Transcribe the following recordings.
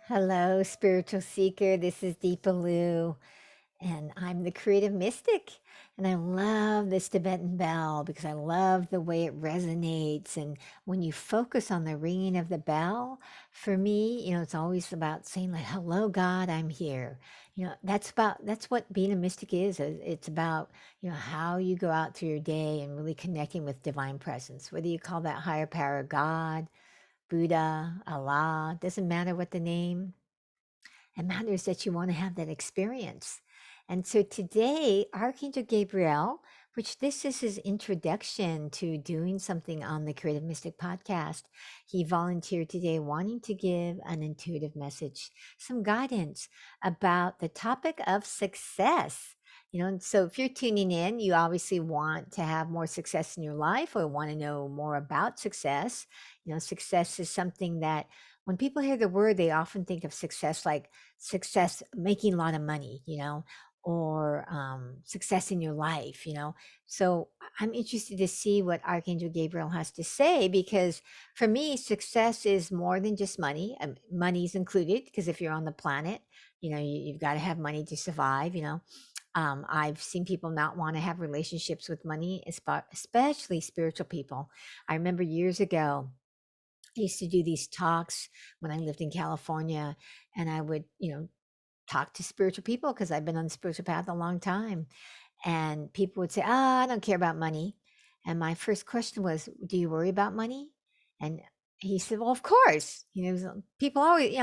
Hello, spiritual seeker. This is Deepa, and I'm the creative mystic. And I love this Tibetan bell because I love the way it resonates. And when you focus on the ringing of the bell, for me, it's always about saying like, "Hello, God, I'm here." That's what being a mystic is. It's about how you go out through your day and really connecting with divine presence. Whether you call that higher power God, Buddha, Allah, doesn't matter what the name. It matters that you want to have that experience. And so today, Archangel Gabriel, which this is his introduction to doing something on the Creative Mystic podcast, he volunteered today wanting to give an intuitive message, some guidance about the topic of success. And so if you're tuning in, you obviously want to have more success in your life or want to know more about success. Success is something that when people hear the word, they often think of success like success making a lot of money, or success in your life. So I'm interested to see what Archangel Gabriel has to say, because for me success is more than just money. Money's included, because if you're on the planet, you've got to have money to survive. I've seen people not want to have relationships with money, especially spiritual people. I remember years ago I used to do these talks when I lived in California, and I would, talk to spiritual people because I've been on the spiritual path a long time. And people would say, I don't care about money. And my first question was, do you worry about money? And he said, well, of course. People always,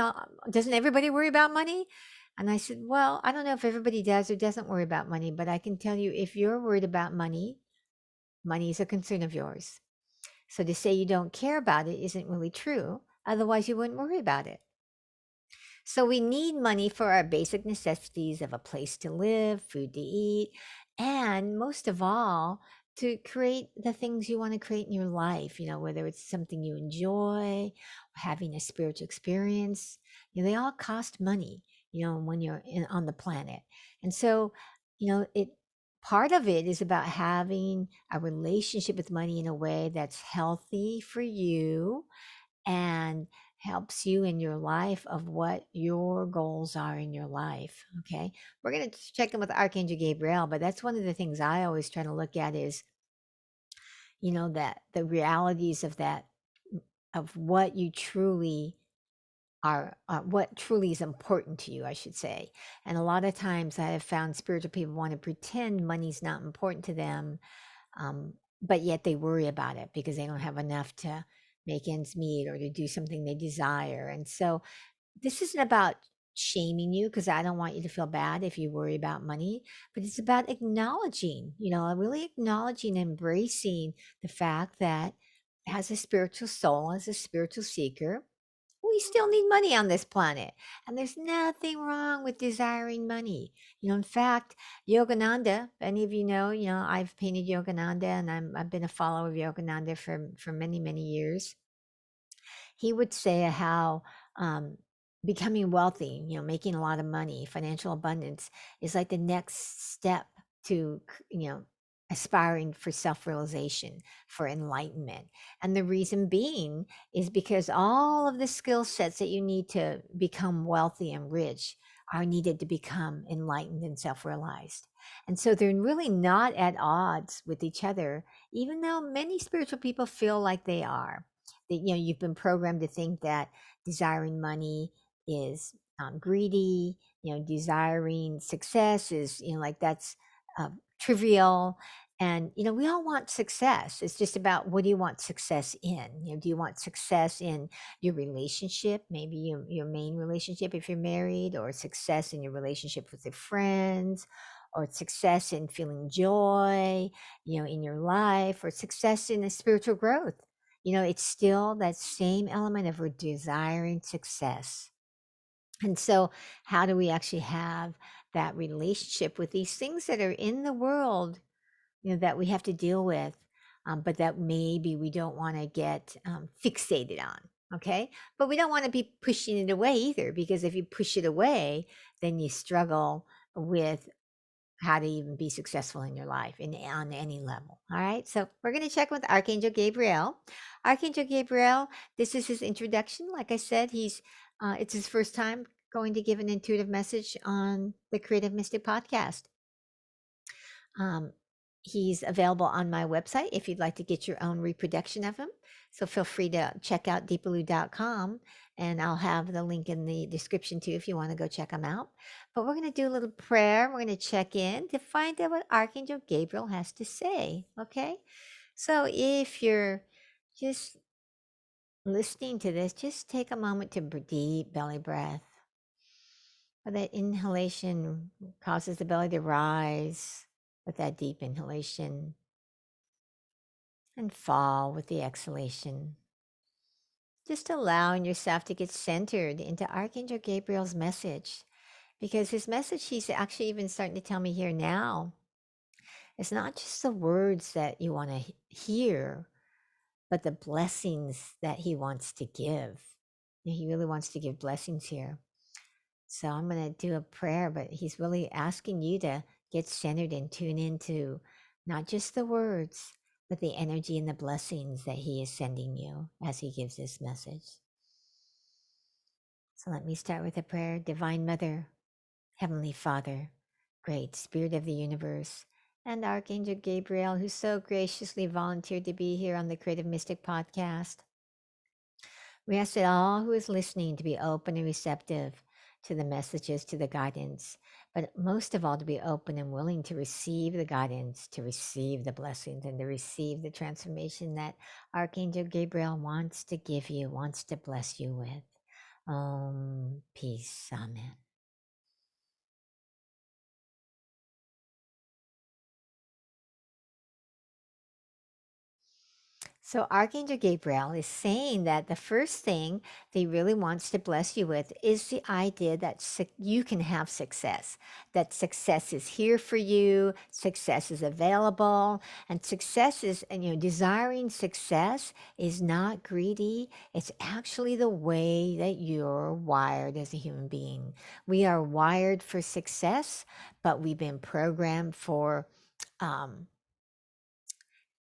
doesn't everybody worry about money? And I said, well, I don't know if everybody does or doesn't worry about money, but I can tell you if you're worried about money, money is a concern of yours. So to say you don't care about it isn't really true. Otherwise, you wouldn't worry about it. So we need money for our basic necessities of a place to live, food to eat, and most of all, to create the things you want to create in your life, whether it's something you enjoy, having a spiritual experience, they all cost money, when you're on the planet. And so, it part of it is about having a relationship with money in a way that's healthy for you and helps you in your life of what your goals are in your life. Okay. We're going to check in with Archangel Gabriel, but that's one of the things I always try to look at is, that the realities of that, of what you truly are, what truly is important to you, I should say. And a lot of times I have found spiritual people want to pretend money's not important to them, um, but yet they worry about it because they don't have enough to make ends meet or to do something they desire. And so this isn't about shaming you, because I don't want you to feel bad if you worry about money, but it's about acknowledging, really acknowledging, embracing the fact that as a spiritual soul, as a spiritual seeker, we still need money on this planet. And there's nothing wrong with desiring money. In fact, Yogananda, if any of you know, I've painted Yogananda, and I've been a follower of Yogananda for many, many years. He would say how becoming wealthy, making a lot of money, financial abundance is like the next step to, aspiring for self realization, for enlightenment. And the reason being is because all of the skill sets that you need to become wealthy and rich are needed to become enlightened and self realized. And so they're really not at odds with each other, even though many spiritual people feel like they are. That you've been programmed to think that desiring money is greedy, desiring success is like that's trivial. And we all want success. It's just about, what do you want success in? Do you want success in your relationship, maybe your main relationship if you're married, or success in your relationship with your friends, or success in feeling joy in your life, or success in a spiritual growth? It's still that same element of we're desiring success. And so, how do we actually have that relationship with these things that are in the world, that we have to deal with, but that maybe we don't want to get fixated on? Okay. But we don't want to be pushing it away either, because if you push it away, then you struggle with how to even be successful in your life on any level. All right. So we're going to check with Archangel Gabriel. Archangel Gabriel, this is his introduction. Like I said, he's It's his first time going to give an intuitive message on the Creative Mystic podcast. Um, he's available on my website if you'd like to get your own reproduction of him. So feel free to check out deepalu.com, and I'll have the link in the description too if you want to go check him out. But we're going to do a little prayer. We're going to check in to find out what Archangel Gabriel has to say. Okay. So if you're just listening to this, just take a moment to deep belly breath. That inhalation causes the belly to rise with that deep inhalation and fall with the exhalation. Just allowing yourself to get centered into Archangel Gabriel's message, because his message, he's actually even starting to tell me here now, it's not just the words that you want to hear, but the blessings that he wants to give. He really wants to give blessings here. So I'm going to do a prayer, but he's really asking you to get centered and tune into not just the words, but the energy and the blessings that he is sending you as he gives this message. So let me start with a prayer. Divine Mother, Heavenly Father, Great Spirit of the universe, and Archangel Gabriel, who so graciously volunteered to be here on the Creative Mystic podcast. We ask that all who is listening to be open and receptive to the messages, to the guidance, but most of all to be open and willing to receive the guidance, to receive the blessings, and to receive the transformation that Archangel Gabriel wants to give you, wants to bless you with. Peace. Amen. So Archangel Gabriel is saying that the first thing that he really wants to bless you with is the idea that you can have success, that success is here for you, success is available, and success is, and desiring success is not greedy. It's actually the way that you're wired as a human being. We are wired for success, but we've been programmed for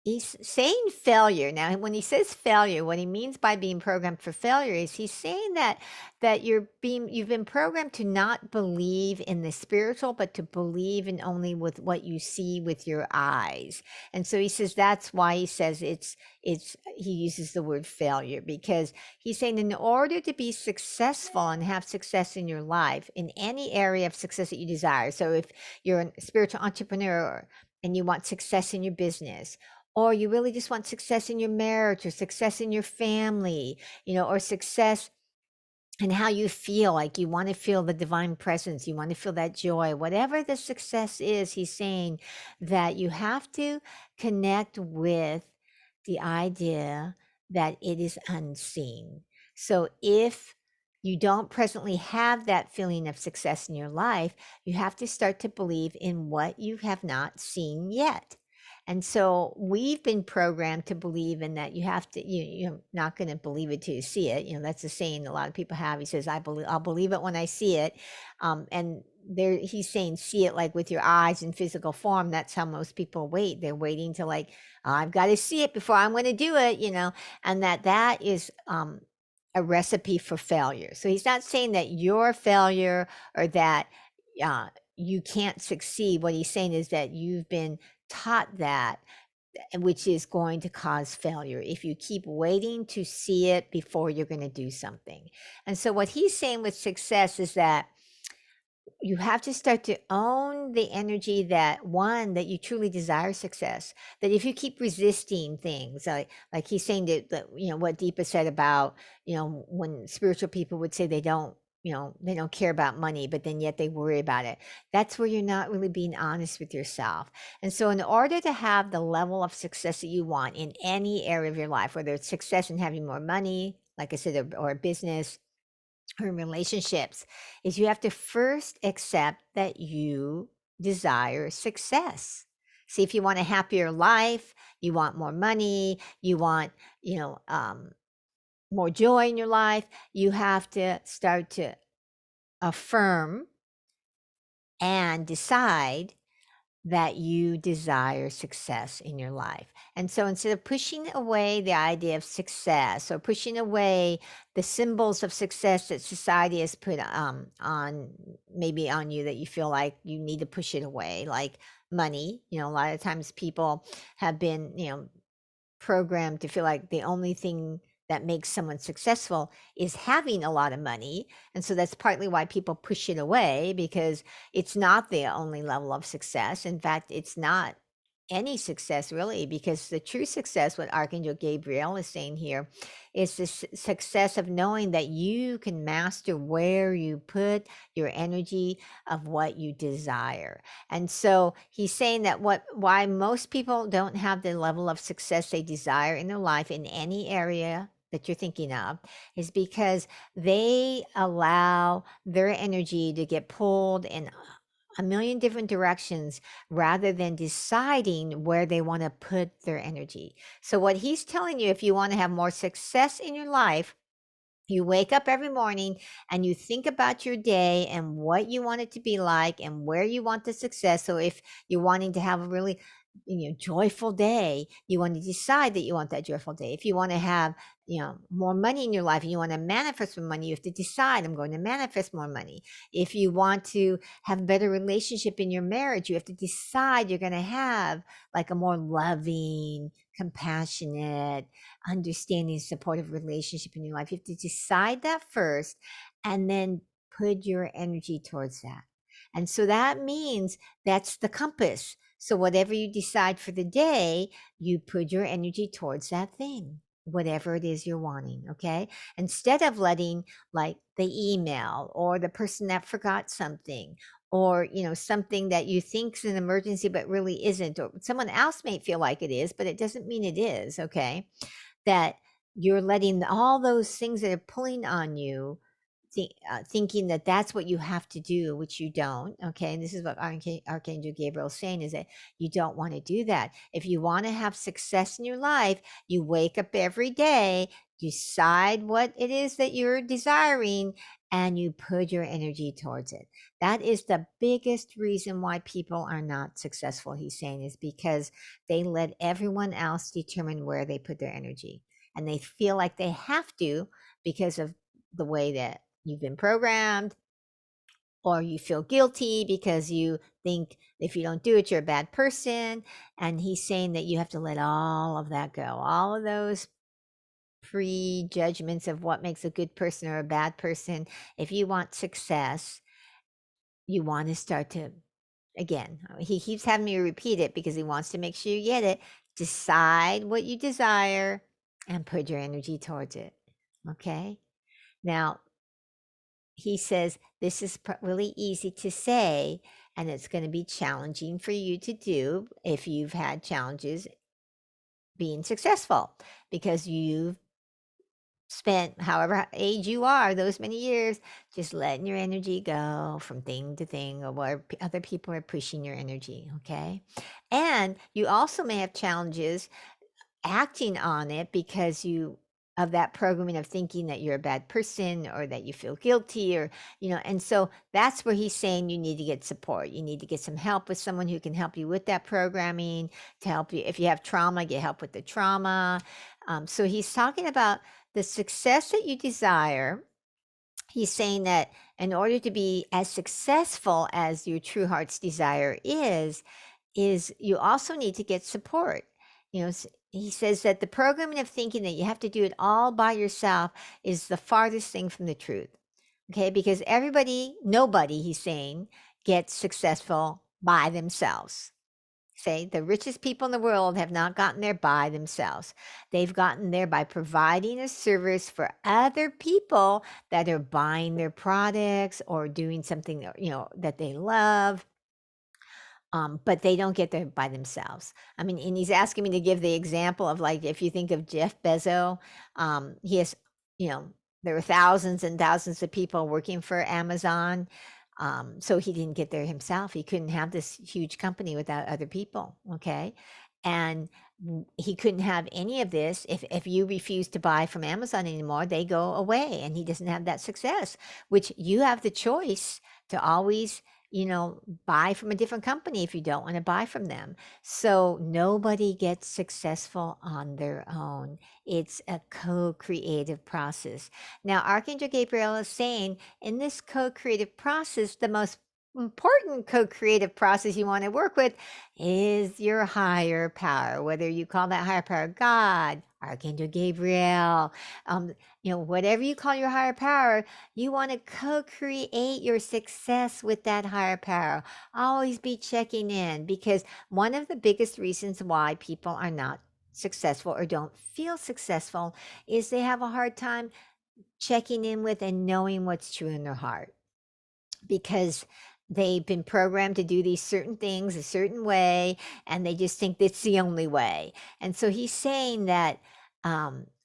he's saying failure. Now, when he says failure, what he means by being programmed for failure is he's saying that you've been programmed to not believe in the spiritual, but to believe in only with what you see with your eyes. And so he says that's why he says he uses the word failure, because he's saying in order to be successful and have success in your life in any area of success that you desire. So if you're a spiritual entrepreneur and you want success in your business, or you really just want success in your marriage or success in your family, or success in how you feel, like you want to feel the divine presence, you want to feel that joy, whatever the success is, he's saying that you have to connect with the idea that it is unseen. So if you don't presently have that feeling of success in your life, you have to start to believe in what you have not seen yet. And so we've been programmed to believe in that you have to, you're not going to believe it till you see it. That's a saying a lot of people have. He says, I'll believe it when I see it. And he's saying, see it like with your eyes in physical form. That's how most people wait. They're waiting to like, I've got to see it before I'm going to do it, and that is, a recipe for failure. So he's not saying that you're a failure or that, you can't succeed. What he's saying is that you've been taught that, which is going to cause failure if you keep waiting to see it before you're going to do something. And so what he's saying with success is that you have to start to own the energy that you truly desire success. That if you keep resisting things, like he's saying that what Deepa said about, when spiritual people would say they don't care about money, but then yet they worry about it. That's where you're not really being honest with yourself. And so in order to have the level of success that you want in any area of your life, whether it's success in having more money, like I said, or a business, or relationships, is you have to first accept that you desire success. See, if you want a happier life, you want more money, you want, more joy in your life, you have to start to affirm and decide that you desire success in your life. And so instead of pushing away the idea of success or pushing away the symbols of success that society has put on maybe on you that you feel like you need to push it away, like money. A lot of times people have been, programmed to feel like the only thing that makes someone successful is having a lot of money. And so that's partly why people push it away, because it's not the only level of success. In fact, it's not any success really, because the true success, what Archangel Gabriel is saying here, is the success of knowing that you can master where you put your energy of what you desire. And so he's saying that why most people don't have the level of success they desire in their life in any area that you're thinking of is because they allow their energy to get pulled in a million different directions rather than deciding where they want to put their energy. So, what he's telling you, if you want to have more success in your life, you wake up every morning and you think about your day and what you want it to be like and where you want the success. So if you're wanting to have a really joyful day, you want to decide that you want that joyful day. If you want to have more money in your life and you want to manifest more money, you have to decide, I'm going to manifest more money. If you want to have a better relationship in your marriage, you have to decide you're going to have like a more loving, compassionate, understanding, supportive relationship in your life. You have to decide that first and then put your energy towards that. And so that means that's the compass. So whatever you decide for the day, you put your energy towards that thing, whatever it is you're wanting. Okay. Instead of letting like the email or the person that forgot something or something that you think is an emergency but really isn't, or someone else may feel like it is but it doesn't mean it is. Okay, that you're letting all those things that are pulling on you, thinking that that's what you have to do, which you don't. Okay. And this is what Archangel Gabriel is saying, is that you don't want to do that. If you want to have success in your life, you wake up every day, decide what it is that you're desiring, and you put your energy towards it. That is the biggest reason why people are not successful, he's saying, is because they let everyone else determine where they put their energy. And they feel like they have to because of the way that you've been programmed, or you feel guilty because you think if you don't do it, you're a bad person. And he's saying that you have to let all of that go, all of those prejudgments of what makes a good person or a bad person. If you want success, you want to start to, again, he keeps having me repeat it because he wants to make sure you get it. Decide what you desire and put your energy towards it. Okay. Now, he says this is really easy to say, and it's going to be challenging for you to do if you've had challenges being successful, because you've spent however age you are, those many years, just letting your energy go from thing to thing, or where other people are pushing your energy. Okay. And you also may have challenges acting on it because of that programming of thinking that you're a bad person or that you feel guilty, or and so that's where he's saying you need to get support. You need to get some help with someone who can help you with that programming, to help you if you have trauma, get help with the trauma. So he's talking about the success that you desire. He's saying that in order to be as successful as your true heart's desire is you also need to get support. He says that the programming of thinking that you have to do it all by yourself is the farthest thing from the truth. Okay, because nobody, he's saying, gets successful by themselves. Say the richest people in the world have not gotten there by themselves. They've gotten there by providing a service for other people that are buying their products or doing something that they love. But they don't get there by themselves. I mean, and he's asking me to give the example of, like, if you think of Jeff Bezos, he has, there are thousands and thousands of people working for Amazon. So he didn't get there himself. He couldn't have this huge company without other people. Okay. And he couldn't have any of this if you refuse to buy from Amazon anymore, they go away, and he doesn't have that success, which you have the choice to always buy from a different company if you don't want to buy from them. So nobody gets successful on their own. It's a co-creative process. Now, Archangel Gabriel is saying in this co-creative process, the most important co-creative process you want to work with is your higher power, whether you call that higher power God, Archangel Gabriel, um, whatever you call your higher power, you want to co-create your success with that higher power. Always be checking in, because one of the biggest reasons why people are not successful or don't feel successful is they have a hard time checking in with and knowing what's true in their heart, because they've been programmed to do these certain things a certain way, and they just think that's the only way. And so he's saying that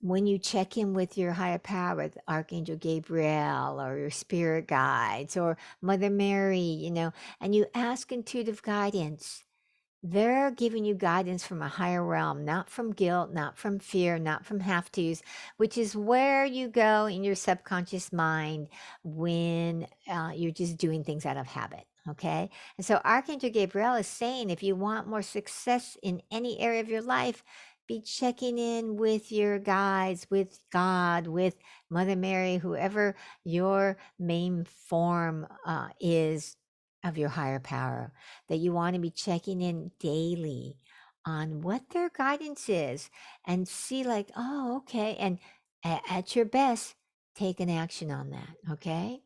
when you check in with your higher power, with Archangel Gabriel or your spirit guides or Mother Mary, and you ask intuitive guidance, they're giving you guidance from a higher realm, not from guilt, not from fear, not from have tos, which is where you go in your subconscious mind when you're just doing things out of habit. Okay. And so Archangel Gabriel is saying if you want more success in any area of your life, be checking in with your guides, with God, with Mother Mary, whoever your main form is of your higher power, that you want to be checking in daily on what their guidance is and see, like, oh, okay. And at your best, take an action on that. Okay.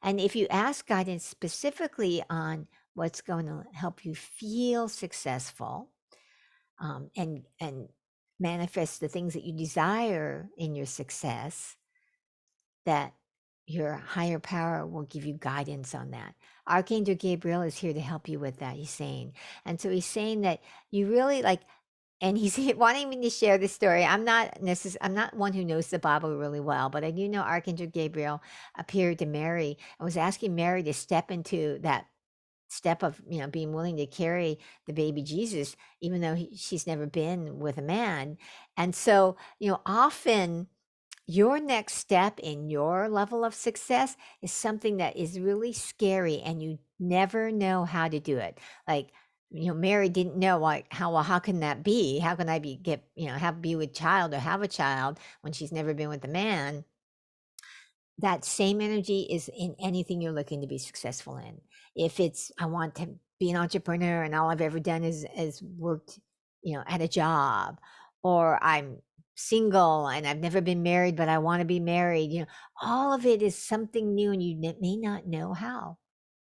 And if you ask guidance specifically on what's going to help you feel successful, and manifest the things that you desire in your success, that your higher power will give you guidance on that. Archangel Gabriel is here to help you with that, he's saying. And so he's saying that you really like, and he's wanting me to share this story. I'm not one who knows the Bible really well, but I do know Archangel Gabriel appeared to Mary and was asking Mary to step into that step of, being willing to carry the baby Jesus, even though she's never been with a man. And so, often your next step in your level of success is something that is really scary and you never know how to do it. Like, Mary didn't know, like, how can that be? How can I be with child or have a child when she's never been with a man? That same energy is in anything you're looking to be successful in. If it's, I want to be an entrepreneur and all I've ever done is worked, at a job, or I'm single and I've never been married, but I want to be married, all of it is something new and you may not know how.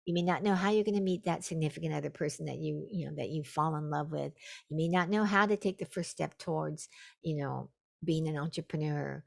You may not know how you're going to meet that significant other person that that you fall in love with. You may not know how to take the first step towards, being an entrepreneur.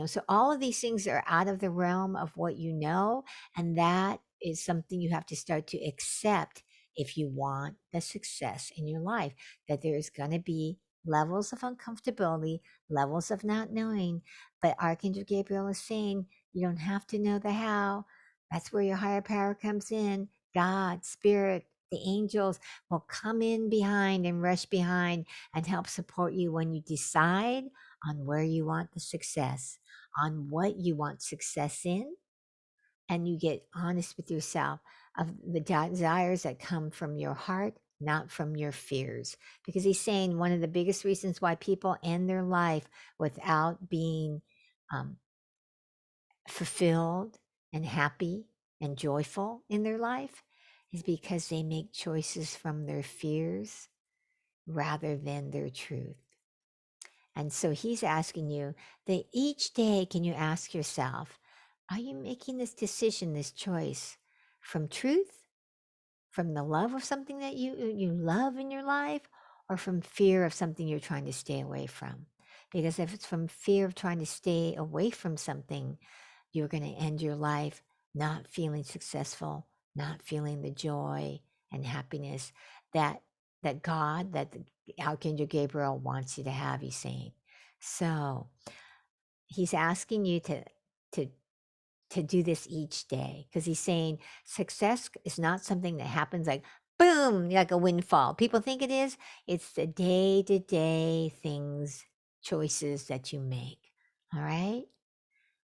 So all of these things are out of the realm of what you know, and that is something you have to start to accept if you want the success in your life, that there's going to be levels of uncomfortability, levels of not knowing. But Archangel Gabriel is saying you don't have to know the how. That's where your higher power comes in. God, spirit, the angels will come in behind and rush behind and help support you when you decide on where you want the success, on what you want success in, and you get honest with yourself of the desires that come from your heart, not from your fears. Because he's saying one of the biggest reasons why people end their life without being um, fulfilled and happy and joyful in their life is because they make choices from their fears rather than their truth. And so he's asking you that each day, can you ask yourself, are you making this decision, this choice from truth, from the love of something that you love in your life, or from fear of something you're trying to stay away from? Because if it's from fear of trying to stay away from something, you're going to end your life not feeling successful, not feeling the joy and happiness that God, that the Archangel Gabriel wants you to have, he's saying. So he's asking you to to do this each day, because he's saying success is not something that happens like boom, like a windfall. People think it is. It's the day-to-day things, choices that you make. All right.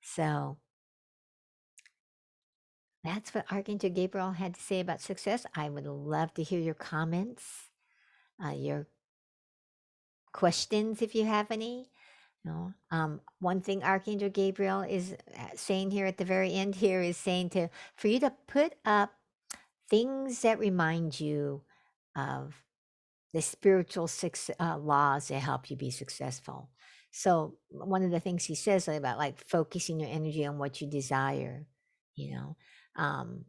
So That's what Archangel Gabriel had to say about success. I would love to hear your comments, your questions if you have any. No. One thing Archangel Gabriel is saying here at the very end here is saying to for you to put up things that remind you of the spiritual laws that help you be successful. So one of the things he says about like focusing your energy on what you desire, you know, um,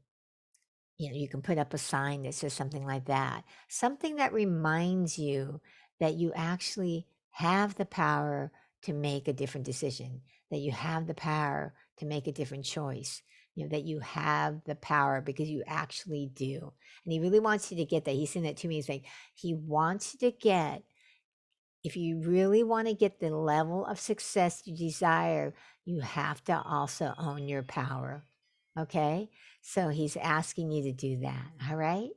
you can put up a sign that says something like that, something that reminds you that you actually have the power to make a different decision, that you have the power to make a different choice, that you have the power because you actually do. And he really wants you to get that. He's saying that to me. He's like, he wants you to get, if you really want to get the level of success you desire, you have to also own your power. Okay? So he's asking you to do that. All right?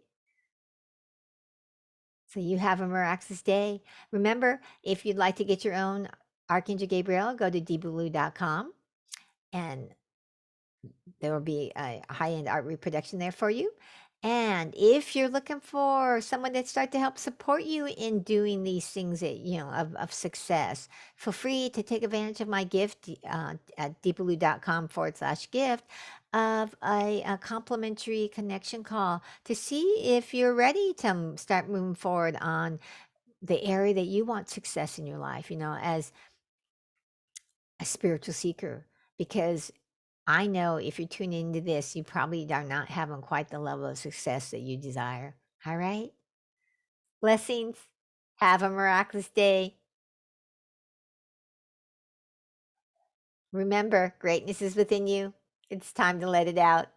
So you have a miraculous day. Remember, if you'd like to get your own Archangel Gabriel, go to deepablue.com and there will be a high-end art reproduction there for you. And if you're looking for someone that start to help support you in doing these things that, of success, feel free to take advantage of my gift at deepablue.com/gift of a complimentary connection call to see if you're ready to start moving forward on the area that you want success in your life, as a spiritual seeker. Because I know if you're tuning into this, you probably are not having quite the level of success that you desire. All right? Blessings. Have a miraculous day. Remember, greatness is within you. It's time to let it out.